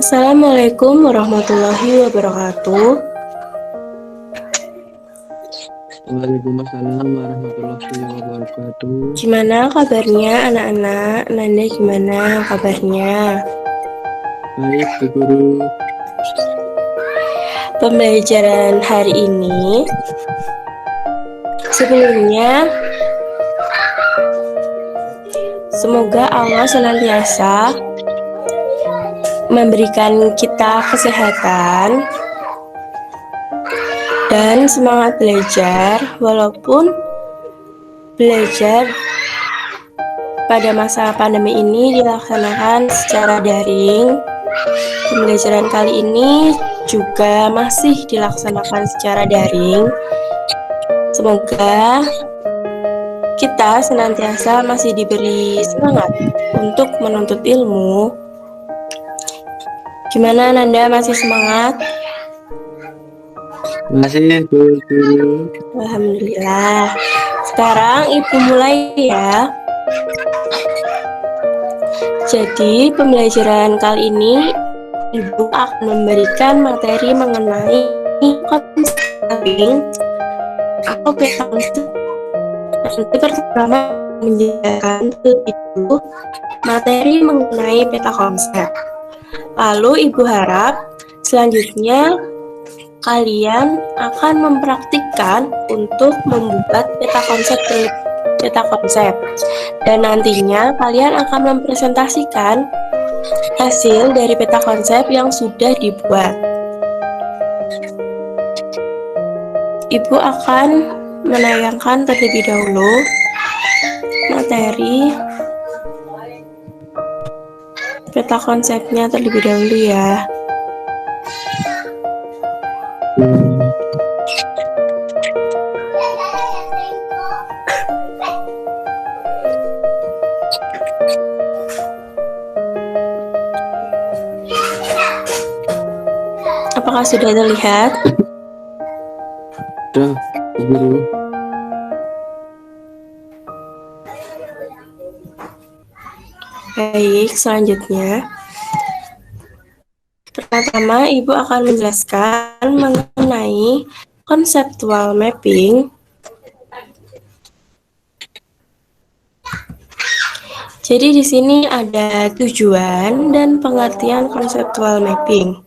Assalamualaikum warahmatullahi wabarakatuh. Waalaikumsalam warahmatullahi wabarakatuh. Gimana kabarnya anak-anak? Nanda gimana kabarnya? Baik, Bu Guru. Pembelajaran hari ini sebelumnya semoga Allah senantiasa memberikan kita kesehatan dan semangat belajar, walaupun belajar pada masa pandemi ini dilaksanakan secara daring. Pembelajaran kali ini juga masih dilaksanakan secara daring. Semoga kita senantiasa masih diberi semangat untuk menuntut ilmu. Gimana Nanda, masih semangat? Masih, Bu Guru. Alhamdulillah. Sekarang Ibu mulai ya. Jadi pembelajaran kali ini Ibu akan memberikan materi mengenai konsep atau peta konsep. Nanti pertama menjelaskan itu materi mengenai peta konsep. Lalu Ibu harap selanjutnya kalian akan mempraktikkan untuk membuat peta konsep dan nantinya kalian akan mempresentasikan hasil dari peta konsep yang sudah dibuat. Ibu akan menayangkan terlebih dahulu materi peta konsepnya terlebih dahulu ya. Apakah sudah terlihat? Sudah, Bu Guru. Baik, selanjutnya pertama Ibu akan menjelaskan mengenai conceptual mapping. Jadi di sini ada tujuan dan pengertian conceptual mapping.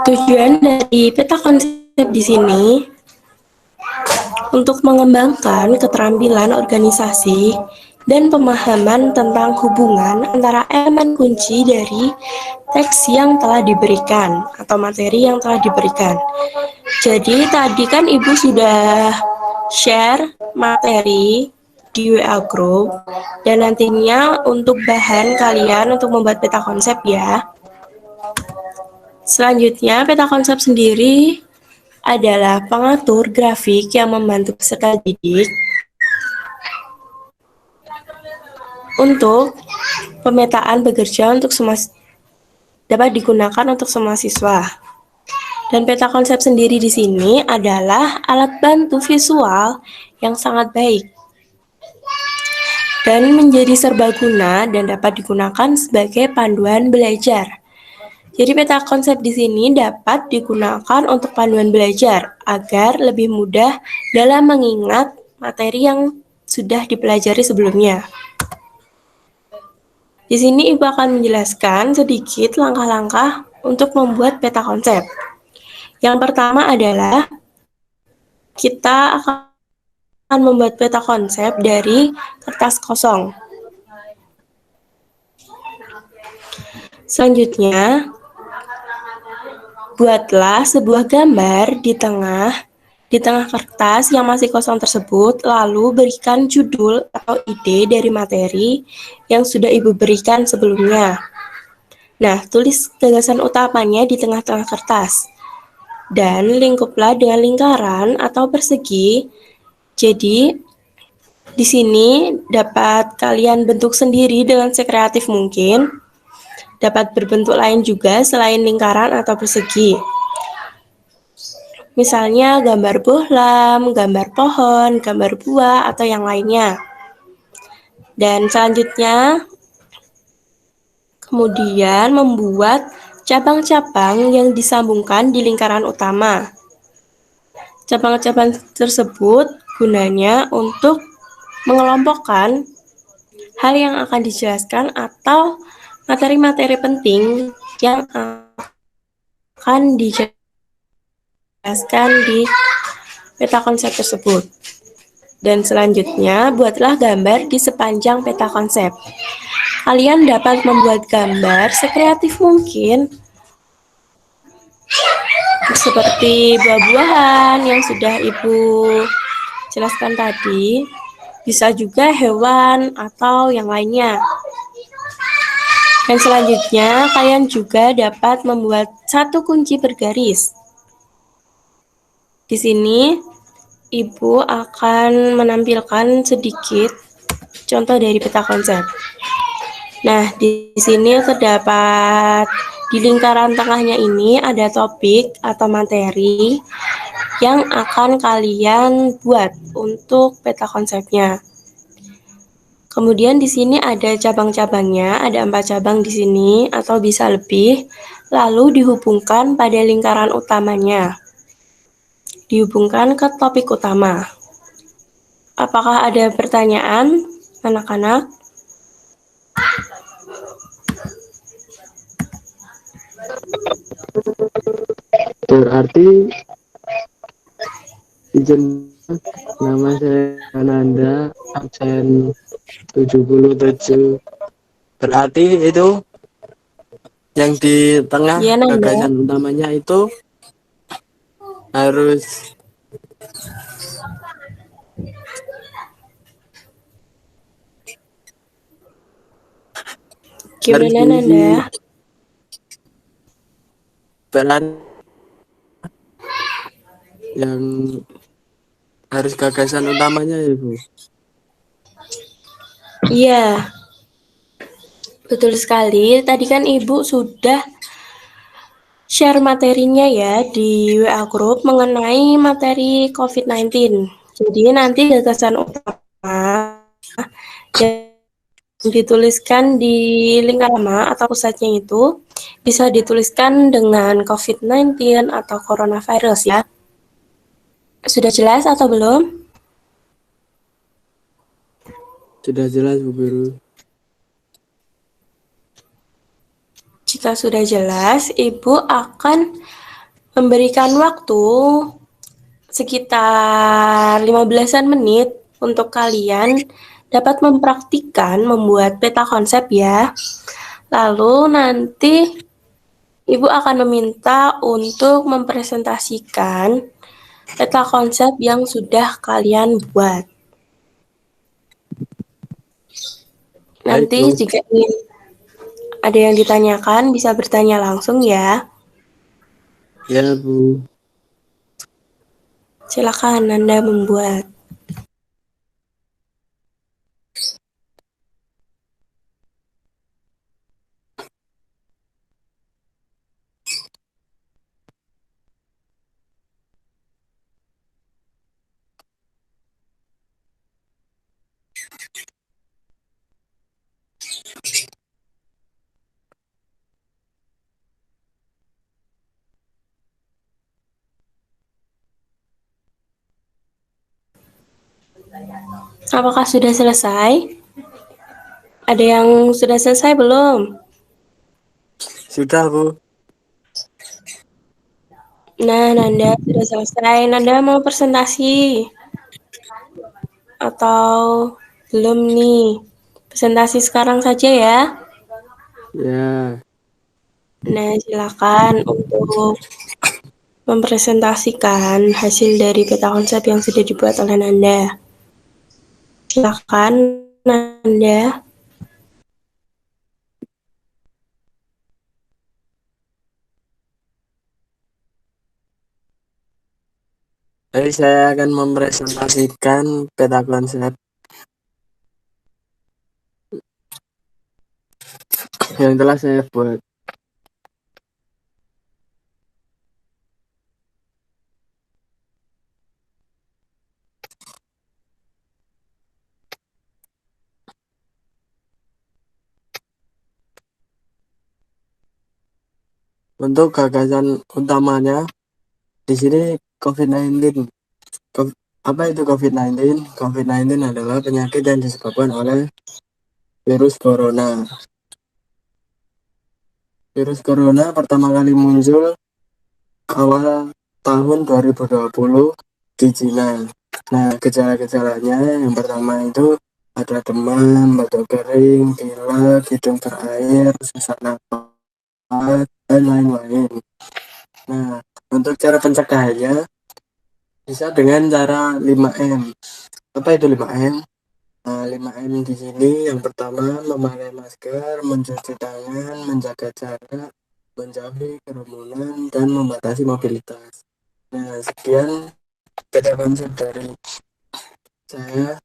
Tujuan dari peta konsep di sini untuk mengembangkan keterampilan organisasi dan pemahaman tentang hubungan antara elemen kunci dari teks yang telah diberikan atau materi yang telah diberikan. Jadi tadi kan Ibu sudah share materi di WA Group dan nantinya untuk bahan kalian untuk membuat peta konsep ya. Selanjutnya peta konsep sendiri adalah pengatur grafik yang membantu peserta didik untuk pemetaan bekerja untuk dapat digunakan untuk semua siswa. Dan peta konsep sendiri di sini adalah alat bantu visual yang sangat baik dan menjadi serbaguna dan dapat digunakan sebagai panduan belajar. Jadi peta konsep di sini dapat digunakan untuk panduan belajar agar lebih mudah dalam mengingat materi yang sudah dipelajari sebelumnya. Di sini Ibu akan menjelaskan sedikit langkah-langkah untuk membuat peta konsep. Yang pertama adalah kita akan membuat peta konsep dari kertas kosong. Selanjutnya, buatlah sebuah gambar di tengah kertas yang masih kosong tersebut, lalu berikan judul atau ide dari materi yang sudah Ibu berikan sebelumnya. Nah, tulis gagasan utamanya di tengah-tengah kertas. Dan lingkuplah dengan lingkaran atau persegi. Jadi, di sini dapat kalian bentuk sendiri dengan sekreatif mungkin. Dapat berbentuk lain juga selain lingkaran atau persegi. Misalnya gambar bohlam, gambar pohon, gambar buah, atau yang lainnya. Dan selanjutnya, kemudian membuat cabang-cabang yang disambungkan di lingkaran utama. Cabang-cabang tersebut gunanya untuk mengelompokkan hal yang akan dijelaskan atau materi-materi penting yang akan dijelaskan di peta konsep tersebut. Dan selanjutnya, buatlah gambar di sepanjang peta konsep. Kalian dapat membuat gambar sekreatif mungkin, seperti buah-buahan yang sudah Ibu jelaskan tadi, bisa juga hewan atau yang lainnya. Dan selanjutnya, kalian juga dapat membuat satu kunci bergaris. Di sini, Ibu akan menampilkan sedikit contoh dari peta konsep. Nah, di sini terdapat di lingkaran tengahnya ini ada topik atau materi yang akan kalian buat untuk peta konsepnya. Kemudian di sini ada cabang-cabangnya, ada 4 cabang di sini atau bisa lebih, lalu dihubungkan pada lingkaran utamanya. Dihubungkan ke topik utama. Apakah ada pertanyaan, anak-anak? Berarti izin, nama saya Ananda, absen 77. Berarti itu yang di tengah Iya, Nanda. gagasan utamanya itu harus harus Gimana, diisi Nanda? peran yang harus gagasan utamanya ya Bu. Iya, betul sekali. Tadi kan Ibu sudah share materinya ya di WA Group mengenai materi COVID-19. Jadi nanti gagasan utama yang dituliskan di lingkaran utama atau pusatnya itu bisa dituliskan dengan COVID-19 atau coronavirus ya. Sudah jelas atau belum? Sudah jelas Bu Guru. Jika sudah jelas, Ibu akan memberikan waktu sekitar 15-an menit untuk kalian dapat mempraktikkan membuat peta konsep ya. Lalu nanti Ibu akan meminta untuk mempresentasikan peta konsep yang sudah kalian buat. Baik Nanti Bu. jika ingin ada yang ditanyakan bisa bertanya langsung ya. Ya Bu. Silakan Anda membuat. Apakah sudah selesai? Ada yang sudah selesai belum? Sudah Bu. Nah, Nanda sudah selesai. Nanda mau presentasi atau belum nih? Presentasi sekarang saja ya. Ya. Nah, silakan untuk mempresentasikan hasil dari peta konsep yang sudah dibuat oleh Nanda. Silakan, Nanda. Jadi saya akan mempresentasikan peta konsep yang telah saya buat. Untuk gagasan utamanya di sini COVID-19. Apa itu COVID-19? COVID-19 adalah penyakit yang disebabkan oleh virus corona. Virus corona pertama kali muncul awal tahun 2020 di Cina. Nah, gejala-gejalanya yang pertama itu ada demam, batuk kering, pilek, hidung berair, sesak napas, dan lain-lain. Nah, untuk cara pencegahannya bisa dengan cara 5M. Apa itu 5M? Nah, 5M di sini yang pertama memakai masker, mencuci tangan, menjaga jarak, menjauhi kerumunan, dan membatasi mobilitas. Nah, sekian beda konsep dari saya.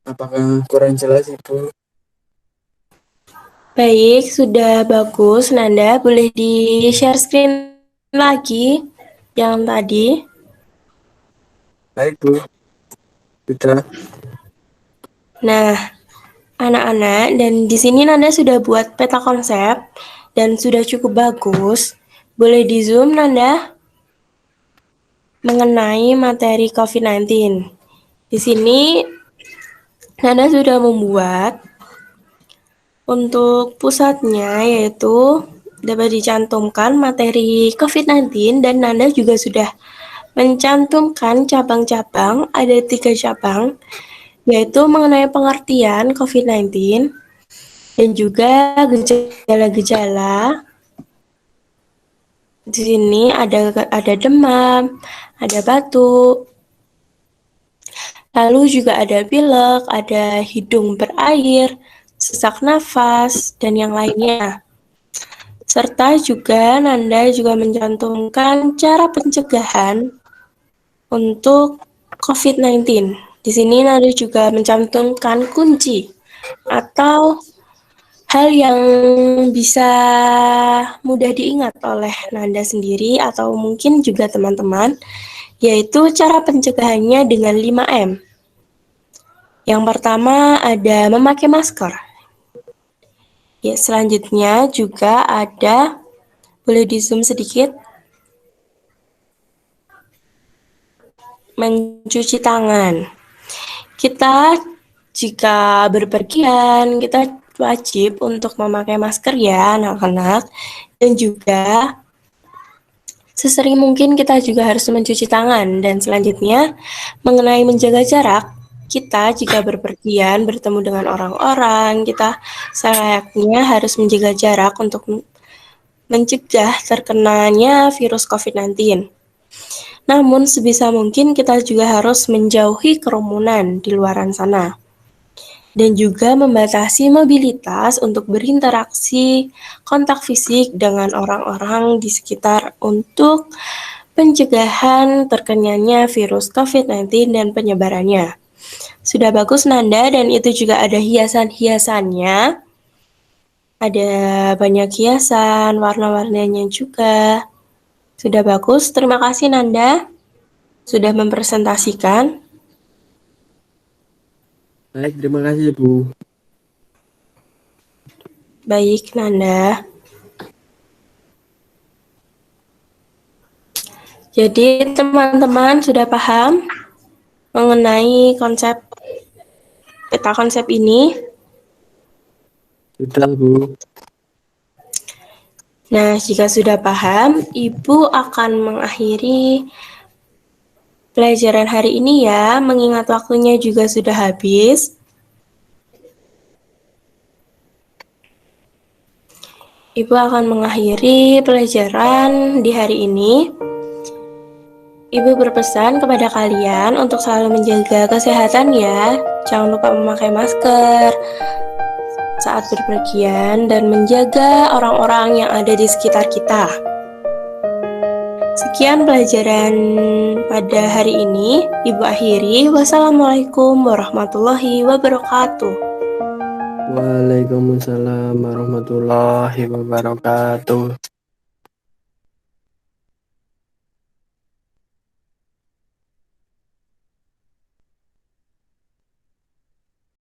Apakah kurang jelas, Ibu? Baik, sudah bagus. Nanda, boleh di-share screen lagi yang tadi? Baik, Bu. Sudah. Nah, anak-anak, dan di sini Nanda sudah buat peta konsep dan sudah cukup bagus. Boleh di-zoom, Nanda, mengenai materi COVID-19. Di sini Nanda sudah membuat untuk pusatnya, yaitu dapat dicantumkan materi COVID-19, dan Nanda juga sudah mencantumkan cabang-cabang, ada 3 cabang, yaitu mengenai pengertian COVID-19 dan juga gejala-gejala. Di sini ada demam, ada batuk, lalu juga ada pilek, ada hidung berair, sesak nafas, dan yang lainnya. Serta juga Nanda juga mencantumkan cara pencegahan untuk COVID-19. Di sini Nanda juga mencantumkan kunci atau hal yang bisa mudah diingat oleh Nanda sendiri atau mungkin juga teman-teman, yaitu cara pencegahannya dengan 5M. Yang pertama ada memakai masker. Ya, selanjutnya juga ada, boleh di zoom sedikit, mencuci tangan. Kita jika berpergian, kita wajib untuk memakai masker ya anak-anak. Dan juga sesering mungkin kita juga harus mencuci tangan. Dan selanjutnya mengenai menjaga jarak, kita jika berpergian bertemu dengan orang-orang, kita selayaknya harus menjaga jarak untuk mencegah terkenanya virus COVID-19. Namun sebisa mungkin kita juga harus menjauhi kerumunan di luaran sana. Dan juga membatasi mobilitas untuk berinteraksi kontak fisik dengan orang-orang di sekitar untuk pencegahan terkenanya virus COVID-19 dan penyebarannya. Sudah bagus Nanda, dan itu juga ada hiasan-hiasannya. Ada banyak hiasan, warna-warnanya juga. Sudah bagus, terima kasih Nanda sudah mempresentasikan. Baik, terima kasih, Bu. Baik, Nanda. Jadi teman-teman sudah paham mengenai peta konsep ini? Sudah, Bu. Nah, jika sudah paham, Ibu akan mengakhiri pelajaran hari ini ya, mengingat waktunya juga sudah habis. Ibu akan mengakhiri pelajaran di hari ini. Ibu berpesan kepada kalian untuk selalu menjaga kesehatan ya. Jangan lupa memakai masker saat berpergian dan menjaga orang-orang yang ada di sekitar kita. Sekian pelajaran pada hari ini. Ibu akhiri. Wassalamualaikum warahmatullahi wabarakatuh. Waalaikumsalam warahmatullahi wabarakatuh.